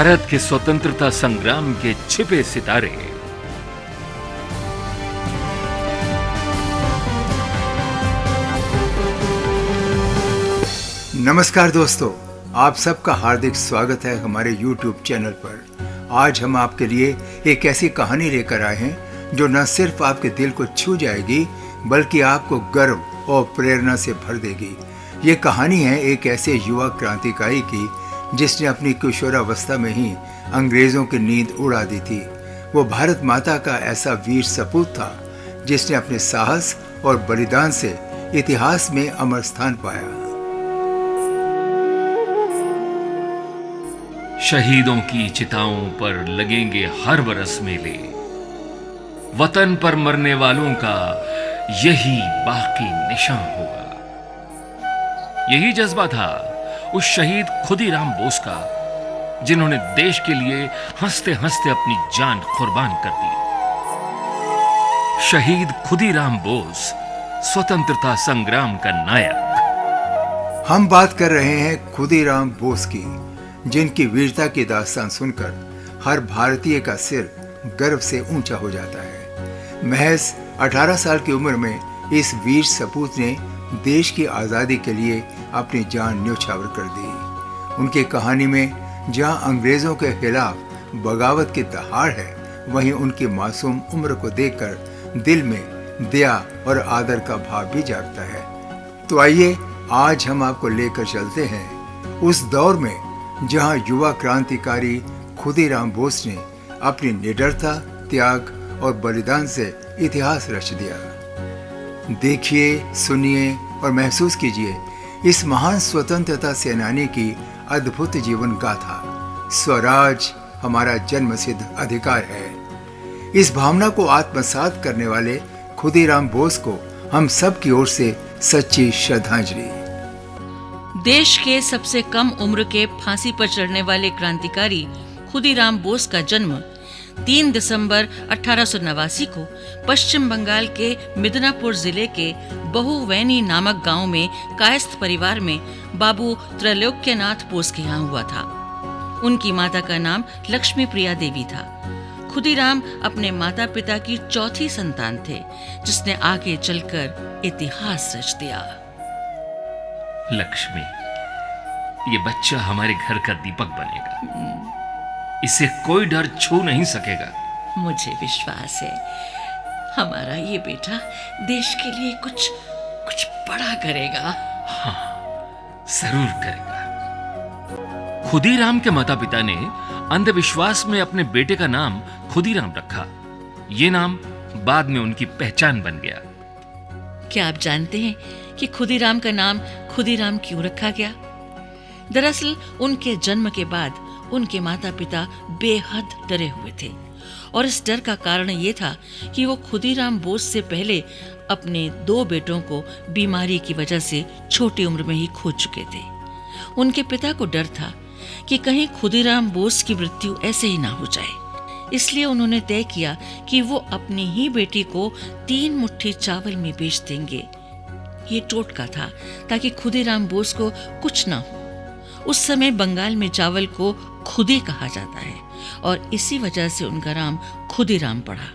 भारत के स्वतंत्रता संग्राम के छिपे सितारे। नमस्कार दोस्तों, आप सबका हार्दिक स्वागत है हमारे YouTube चैनल पर। आज हम आपके लिए एक ऐसी कहानी लेकर आए हैं जो न सिर्फ आपके दिल को छू जाएगी बल्कि आपको गर्व और प्रेरणा से भर देगी। ये कहानी है एक ऐसे युवा क्रांतिकारी की जिसने अपनी किशोरावस्था में ही अंग्रेजों की नींद उड़ा दी थी। वो भारत माता का ऐसा वीर सपूत था जिसने अपने साहस और बलिदान से इतिहास में अमर स्थान पाया। शहीदों की चिताओं पर लगेंगे हर बरस मेले, वतन पर मरने वालों का यही बाकी निशान होगा। यही जज्बा था उस शहीद खुदीराम बोस का जिन्होंने देश के लिए हंसते हंसते अपनी जान कुर्बान कर दी। शहीद खुदीराम बोस, स्वतंत्रता संग्राम का नायक। हम बात कर रहे हैं खुदीराम बोस की, जिनकी वीरता की दास्तान सुनकर हर भारतीय का सिर गर्व से ऊंचा हो जाता है। महज 18 साल की उम्र में इस वीर सपूत ने देश की आज़ादी के लिए अपनी जान न्योछावर कर दी। उनकी कहानी में जहां अंग्रेजों के खिलाफ बगावत की दहाड़ है, वहीं उनकी मासूम उम्र को देखकर दिल में दया और आदर का भाव भी जागता है। तो आइए आज हम आपको लेकर चलते हैं उस दौर में जहां युवा क्रांतिकारी खुदीराम बोस ने अपनी निडरता, त्याग और बलिदान से इतिहास रच दिया। देखिए, सुनिए और महसूस कीजिए इस महान स्वतंत्रता सेनानी की अद्भुत जीवन गाथा। स्वराज हमारा जन्मसिद्ध अधिकार है। इस भावना को आत्मसात करने वाले खुदीराम बोस को हम सब की ओर से सच्ची श्रद्धांजलि। देश के सबसे कम उम्र के फांसी पर चढ़ने वाले क्रांतिकारी खुदीराम बोस का जन्म 3 दिसंबर 1889 को पश्चिम बंगाल के मिदनापुर जिले के बहुवैनी नामक गांव में कायस्थ परिवार में बाबू त्रैलोक्यनाथ बोस के यहाँ हुआ था। उनकी माता का नाम लक्ष्मी प्रिया देवी था। खुदीराम अपने माता पिता की चौथी संतान थे, जिसने आगे चलकर इतिहास रच दिया। लक्ष्मी, ये बच्चा हमारे घर का दीपक बनेगा। इसे कोई डर छू नहीं सकेगा। मुझे विश्वास है हमारा ये बेटा देश के लिए कुछ बड़ा करेगा। हाँ, जरूर करेगा। खुदीराम के माता पिता ने अंधविश्वास में अपने बेटे का नाम खुदीराम रखा। ये नाम बाद में उनकी पहचान बन गया। क्या आप जानते हैं कि खुदीराम का नाम खुदीराम क्यों रखा गया? दरअसल उनके जन्म के बाद उनके माता पिता बेहद डरे हुए थे और इस डर का कारण ये था कि वो खुदीराम बोस से पहले अपने 2 बेटों को बीमारी की वजह से छोटी उम्र में ही खो चुके थे। उनके पिता को डर था कि कहीं खुदीराम बोस की मृत्यु ऐसे ही ना हो जाए। इसलिए उन्होंने तय किया कि वो अपनी ही बेटी को 3 मुट्ठी चावल में बेच देंगे। ये टोटका था ताकि खुदीराम बोस को कुछ ना हो। उस समय बंगाल में चावल को खुदी कहा जाता है और इसी वजह से उनका नाम खुदीराम पड़ा।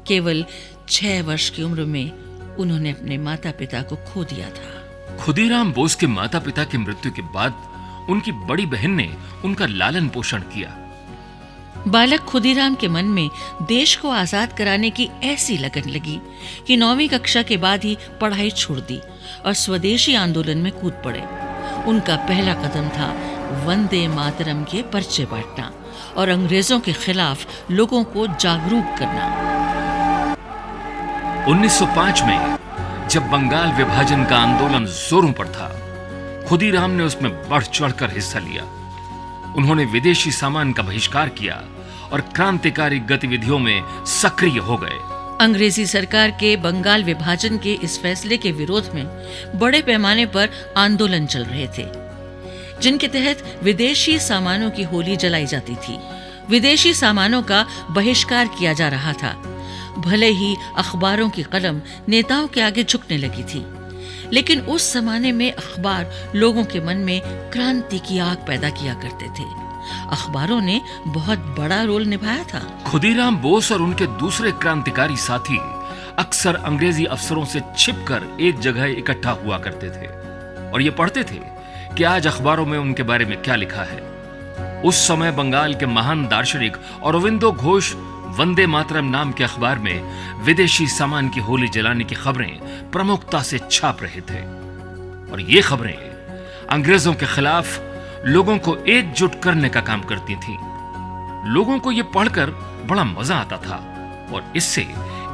केवल 6 वर्ष की उम्र में उन्होंने अपने माता पिता को खो दिया था। खुदीराम बोस के माता पिता की मृत्यु के बाद उनकी बड़ी बहन ने उनका लालन पोषण किया। बालक खुदीराम के मन में देश को आजाद कराने की ऐसी लगन लगी कि 9वीं कक्षा के बाद ही पढ़ाई छोड़ दी और स्वदेशी आंदोलन में कूद पड़े। उनका पहला कदम था वंदे मातरम के पर्चे बांटना और अंग्रेजों के खिलाफ लोगों को जागरूक करना। 1905 में जब बंगाल विभाजन का आंदोलन जोरों पर था, खुदीराम ने उसमें बढ़ चढ़कर हिस्सा लिया। उन्होंने विदेशी सामान का बहिष्कार किया और क्रांतिकारी गतिविधियों में सक्रिय हो गए। अंग्रेजी सरकार के बंगाल विभाजन के इस फैसले के विरोध में बड़े पैमाने पर आंदोलन चल रहे थे, जिनके तहत विदेशी सामानों की होली जलाई जाती थी। विदेशी सामानों का बहिष्कार किया जा रहा था। भले ही अखबारों की कलम नेताओं के आगे झुकने लगी थी, लेकिन उस जमाने में अखबार लोगों के मन में क्रांति की आग पैदा किया करते थे। अखबारों ने बहुत बड़ा रोल निभाया था। खुदीराम बोस और उनके दूसरे क्रांतिकारी साथी अक्सर अंग्रेजी अफसरों से छिपकर एक जगह इकट्ठा हुआ करते थे और ये पढ़ते थे कि आज अखबारों में उनके बारे में क्या लिखा है। उस समय बंगाल के महान दार्शनिक अरविंदो घोष वंदे मातरम नाम के अखबार में विदेशी सामान की होली जलाने की खबरें प्रमुखता से छाप रहे थे और ये खबरें अंग्रेजों के खिलाफ लोगों को एकजुट करने का काम करती थीं। लोगों को यह पढ़कर बड़ा मजा आता था और इससे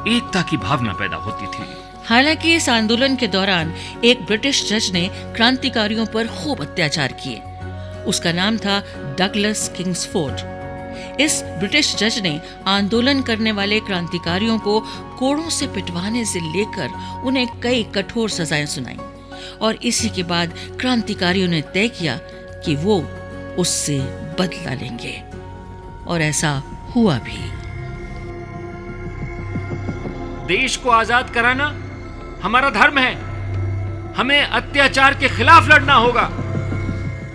एकता की भावना पैदा होती थी। हालांकि इस आंदोलन के दौरान एक ब्रिटिश जज ने क्रांतिकारियों पर खूब अत्याचार किए। उसका नाम था डगलस किंग्सफोर्ड। इस ब्रिटिश जज ने आंदोलन करने वाले क्रांतिकारियों को कोड़ों से पिटवाने से लेकर उन्हें कई कठोर सजाएं सुनाई और इसी के बाद क्रांतिकारियों ने तय किया कि वो उससे बदला लेंगे और ऐसा हुआ भी। देश को आजाद कराना हमारा धर्म है, हमें अत्याचार के खिलाफ लड़ना होगा।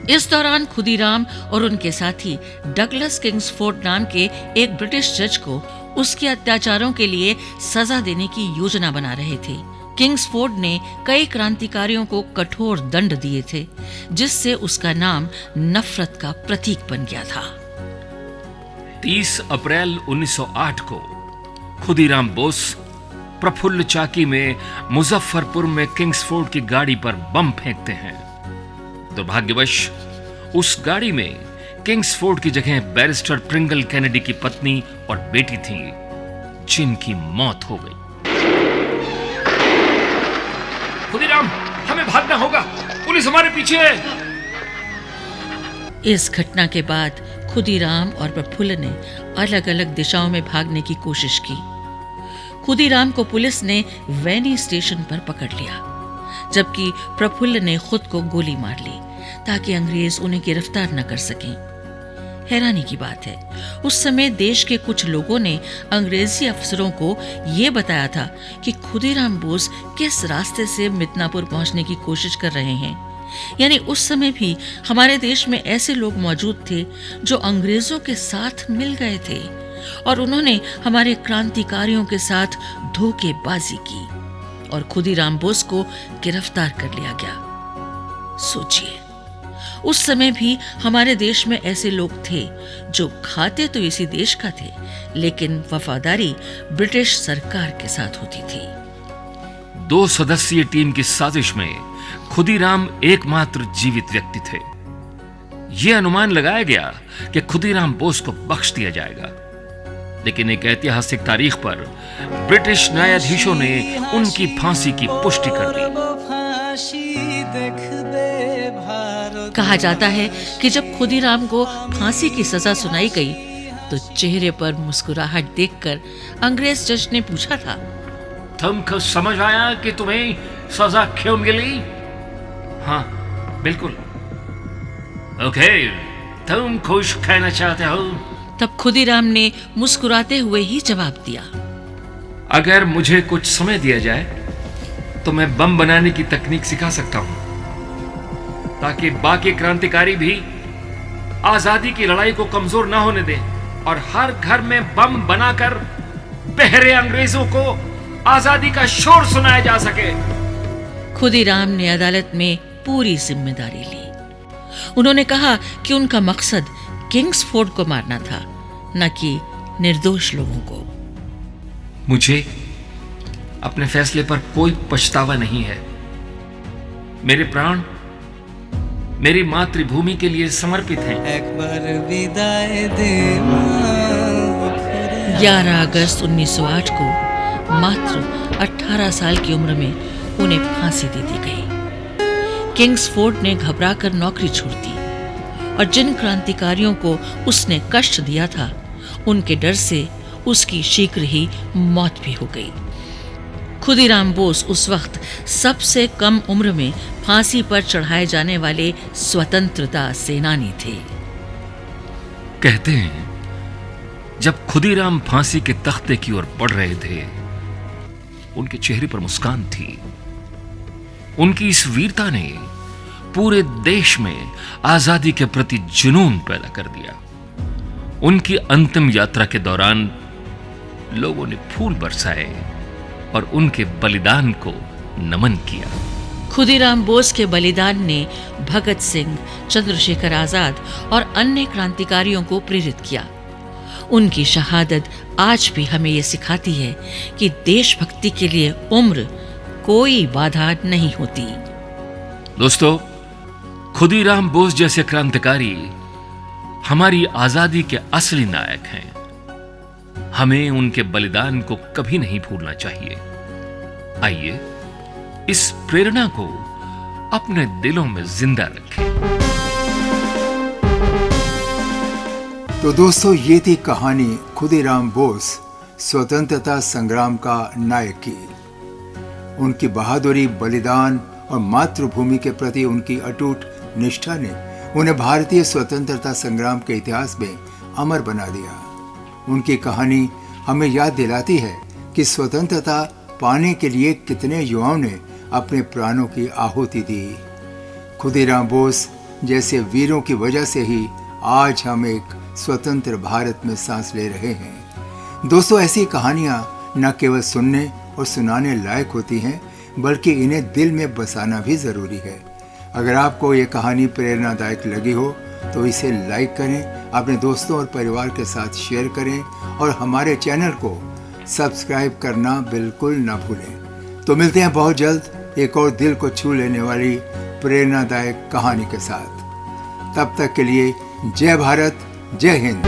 इस दौरान खुदीराम और उनके साथी डगलस किंग्सफोर्ड नाम के एक ब्रिटिश जज को उसके अत्याचारों के लिए सजा देने की योजना बना रहे थे। किंग्सफोर्ड ने कई क्रांतिकारियों को कठोर दंड दिए थे, जिससे उसका नाम नफरत का प्रतीक बन गया था। 30 अप्रैल 1908 को खुदीराम बोस प्रफुल्ल चाकी में मुजफ्फरपुर में किंग्सफोर्ड की गाड़ी पर बम फेंकते हैं। दुर्भाग्यवश उस गाड़ी में किंग्सफोर्ड की जगह बैरिस्टर प्रिंगल कैनेडी की पत्नी और बेटी थी, जिनकी मौत हो गई। खुदीराम, हमें भागना होगा, पुलिस हमारे पीछे है। इस घटना के बाद खुदीराम और प्रफुल्ल ने अलग अलग दिशाओं में भागने की कोशिश की। खुदीराम को पुलिस ने वैनी स्टेशन पर पकड़ लिया, जबकि प्रफुल्ल ने खुद को गोली मार ली ताकि अंग्रेज उन्हें गिरफ्तार न कर सकें। हैरानी की बात है, उस समय देश के कुछ लोगों ने अंग्रेजी अफसरों को यह बताया था कि खुदीराम बोस किस रास्ते से मिदनापुर पहुंचने की कोशिश कर रहे हैं। यानी उस समय भी हमारे देश में ऐसे लोग मौजूद थे जो अंग्रेजों के साथ मिल गए थे और उन्होंने हमारे क्रांतिकारियों के साथ धोखेबाजी की और खुदीराम बोस को गिरफ्तार कर लिया गया। सोचिए, उस समय भी हमारे देश में ऐसे लोग थे जो खाते तो इसी देश का थे, लेकिन वफादारी ब्रिटिश सरकार के साथ होती थी। 2 सदस्यीय टीम की साजिश में खुदीराम एकमात्र जीवित व्यक्ति थे। यह अनुमान लगाया गया कि खुदीराम बोस को बख्श दिया जाएगा, लेकिन एक ऐतिहासिक तारीख पर ब्रिटिश न्यायाधीशों ने उनकी फांसी की पुष्टि कर दी। कहा जाता है कि जब खुदीराम को फांसी की सजा सुनाई गई तो चेहरे पर मुस्कुराहट देखकर अंग्रेज जज ने पूछा था, तुमको समझ आया कि तुम्हें सजा क्यों मिली? हाँ, बिल्कुल। ओके, तुम खुश कहना चाहते हो? तब खुदीराम ने मुस्कुराते हुए ही जवाब दिया, अगर मुझे कुछ समय दिया जाए तो मैं बम बनाने की तकनीक सिखा सकता हूं, ताकि बाकी क्रांतिकारी भी आजादी की लड़ाई को कमजोर ना होने दें और हर घर में बम बनाकर बहरे अंग्रेजों को आजादी का शोर सुनाया जा सके। खुदीराम ने अदालत में पूरी जिम्मेदारी ली। उन्होंने कहा कि उनका मकसद किंग्सफोर्ड को मारना था, न कि निर्दोष लोगों को। मुझे अपने फैसले पर कोई पछतावा नहीं है। मेरे प्राण मेरी मातृभूमि के लिए समर्पित हैं। 11 अगस्त 1908 को मात्र 18 साल की उम्र में उन्हें फांसी दे दी गई। किंग्सफोर्ड ने घबराकर नौकरी छोड़ दी और जिन क्रांतिकारियों को उसने कष्ट दिया था, उनके डर से उसकी शीघ्र ही मौत भी हो गई। खुदीराम बोस उस वक्त सबसे कम उम्र में फांसी पर चढ़ाए जाने वाले स्वतंत्रता सेनानी थे। कहते हैं, जब खुदीराम फांसी के तख्ते की ओर बढ़ रहे थे, उनके चेहरे पर मुस्कान थी। उनकी इस वीरता ने पूरे देश में आजादी के प्रति जुनून पैदा कर दिया। उनकी अंतिम यात्रा के दौरान लोगों ने फूल बरसाए और उनके बलिदान को नमन किया। खुदीराम बोस के बलिदान ने भगत सिंह, चंद्रशेखर आजाद और अन्य क्रांतिकारियों को प्रेरित किया। उनकी शहादत आज भी हमें यह सिखाती है कि देशभक्ति के लिए उम्र कोई बाधा नहीं होती। दोस्तों, खुदीराम बोस जैसे क्रांतिकारी हमारी आजादी के असली नायक हैं। हमें उनके बलिदान को कभी नहीं भूलना चाहिए। आइए इस प्रेरणा को अपने दिलों में जिंदा रखें। तो दोस्तों, ये थी कहानी खुदीराम बोस, स्वतंत्रता संग्राम का नायक की। उनकी बहादुरी, बलिदान और मातृभूमि के प्रति उनकी अटूट निष्ठा ने उन्हें भारतीय स्वतंत्रता संग्राम के इतिहास में अमर बना दिया। उनकी कहानी हमें याद दिलाती है कि स्वतंत्रता पाने के लिए कितने युवाओं ने अपने प्राणों की आहुति दी। खुदीराम बोस जैसे वीरों की वजह से ही आज हम एक स्वतंत्र भारत में सांस ले रहे हैं। दोस्तों, ऐसी कहानियां न केवल सुनने और सुनाने लायक होती हैं, बल्कि इन्हें दिल में बसाना भी जरूरी है। अगर आपको ये कहानी प्रेरणादायक लगी हो तो इसे लाइक करें, अपने दोस्तों और परिवार के साथ शेयर करें और हमारे चैनल को सब्सक्राइब करना बिल्कुल ना भूलें। तो मिलते हैं बहुत जल्द एक और दिल को छू लेने वाली प्रेरणादायक कहानी के साथ। तब तक के लिए जय भारत, जय हिंद।